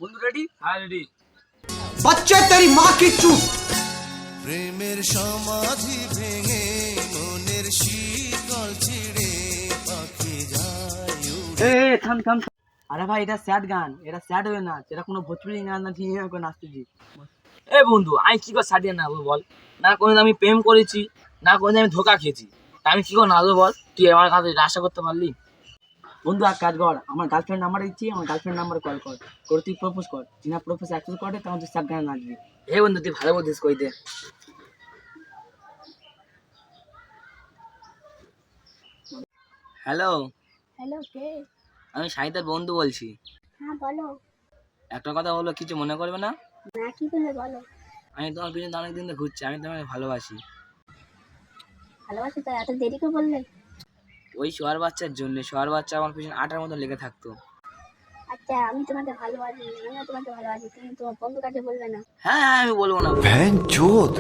বন্ধু রেডি? হ্যাঁ রেডি। बच्चे तेरी माँ की चूत। প্রেমের সমাধি ভেঙে মনের শীতল ছিড়ে পাখি যায় উড়ে। এ থাম থাম থাম। আরে ভাই এটা স্যাড গান, এটা স্যাড হয়ে নাচ, এটা কোনো ভোজপুরি গান না, ঠিক করে নাচতেছি। এ বন্ধু আমি কি করে সারিয়ে নাচবো বল? না কোনোদিন আমি প্রেম করেছি, না কোনোদিন আমি ধোকা খেয়েছি, তা আমি কি করে নাচবো বল? তুই আমার কাছে আশা করতে পারলি? বন্ধু এক কাজ কর, আমার গার্লফ্রেন্ড নাম্বার দিচ্ছি, আমার গার্লফ্রেন্ড নাম্বারে কল কর, করে তুই প্রপোজ কর। যিনা প্রপোজ অ্যাকসেপ্ট করে তখন তুই স্যাড গানে নাচবি। হে বন্ধু তুই ভালো বলছিস, কই দে। হ্যালো, হ্যালো, কে? আমি সাহিত্যের বন্ধু বলছি। হ্যাঁ বলো। একটা কথা বলো, কিছু মনে করবে না? না, কি করলে বলো। আমি তোমার পিছনে অনেকদিন ধরে ঘুরছি, আমি তোমাকে ভালোবাসি। ভালোবাসি তো এত দেরি করে বললে? ওই শোয়ার বাচ্চার জন্য, শোয়ার বাচ্চা আমার পিছনে আটার মতো লেগে থাকতো। আচ্ছা, আমি তোমাকে ভালোবাসি, আমিও তোমাকে ভালোবাসি, তুমি তোমার বন্ধুর কাছে বলবে না? হ্যাঁ হ্যাঁ আমি বলবো না। बहन चोद।